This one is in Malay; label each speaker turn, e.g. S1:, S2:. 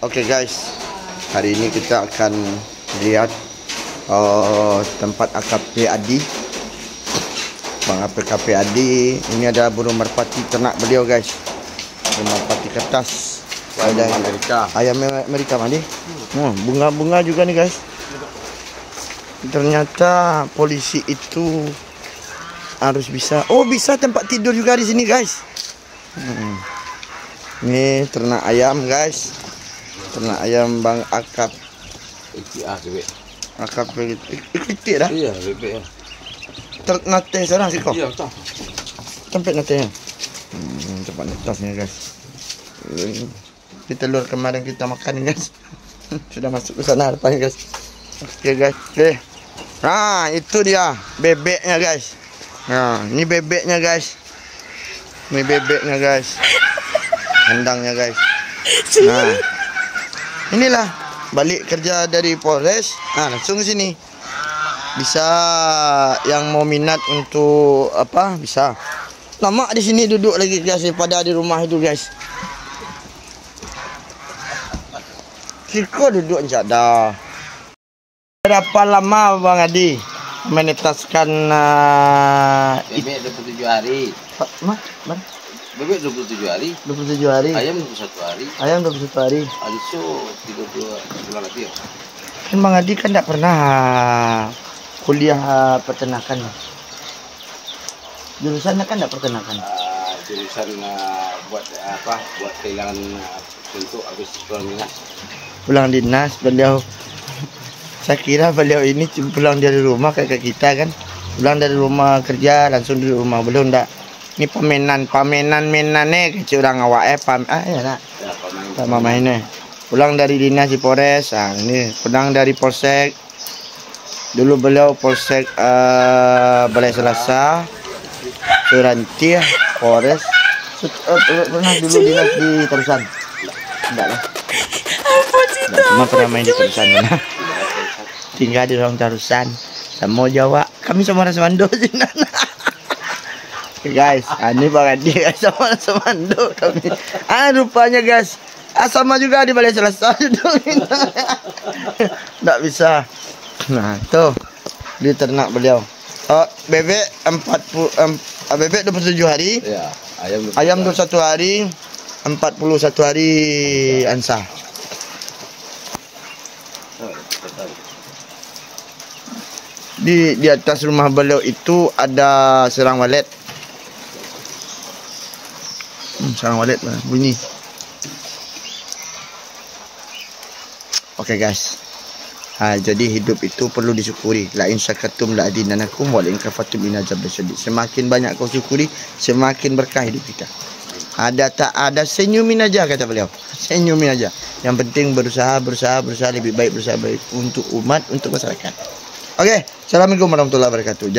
S1: Oke guys, hari ini kita akan lihat tempat AKP Adi. Bang AKP Adi, ini ada burung merpati ternak beliau guys. Burung merpati kertas. Ada Amerika. Ayam Amerika mandi. Bunga-bunga juga nih guys. Ternyata polisi itu harus bisa. Oh, bisa tempat tidur juga di sini guys. Ini ternak ayam guys. Ternak ayam Bang AKP. AKP itu dah.
S2: Iya, bebek ya.
S1: Nate sekarang sih kok.
S2: Iya, betul.
S1: Tempat natenya. Tempat netasnya guys. Ini telur kemarin kita makan guys. Sudah masuk ke sana depannya guys. Oke guys. Oke. Nah, itu dia bebeknya guys. Nah, ini bebeknya guys. Ini bebeknya guys. Kandangnya guys. Nah, inilah balik kerja dari Polres. Nah, langsung ke sini. Bisa yang mau minat untuk apa? Bisa. Lama di sini duduk lagi guys daripada di rumah itu guys. Kiko duduk enggak. Berapa lama Bang Adi menetaskan
S2: bebek 27 hari. Bebek 27 hari.
S1: 27 hari.
S2: Ayam 21 hari.
S1: Ayam 21 hari.
S2: Aliso 32 bulan lagi ya.
S1: Kan Bang Adi kan tidak pernah kuliah peternakan. Jurusannya kan tidak peternakan.
S2: Jurusan buat apa? Buat kehilangan bentuk habis pulang dinas.
S1: Pulang dinas beliau. Saya kira beliau ini pulang dari rumah kayak kita kan. Pulang dari rumah kerja langsung di rumah. Beliau enggak. Ini pamenan kecil orang awak ya nak. Ya, pemainnya. Pulang dari dinas di Polres. Ini pulang dari Polsek. Dulu beliau Polsek Balai Selasa, Suranti, Polres. Pernah dulu dinas di Tarusan. Enggak lah. Cuma pernah main di Tarusan mana. Tinggal di ruang Tarusan. Sama Jawa. Kami sama orang Semando sih. Guys, ini Bang Adi guys sama orang Semando kami. Rupanya guys. Sama juga di Balai Selasa. Enggak bisa. Nah, tuh di ternak beliau. Bebek 27 hari.
S2: Ya,
S1: ayam 21 hari, 41 hari ansa. Di atas rumah beliau itu ada serang walet. Serang walet bunyi. Oke guys. Jadi hidup itu perlu disyukuri. La in syakatum la adinanakum wa la in kafartum in azab lasyadid. Semakin banyak kau syukuri, semakin berkah hidup kita. Ada tak ada, senyumin aja kata beliau. Senyumin aja. Yang penting berusaha lebih baik, berusaha baik untuk umat, untuk masyarakat. Oke, assalamualaikum warahmatullahi wabarakatuh.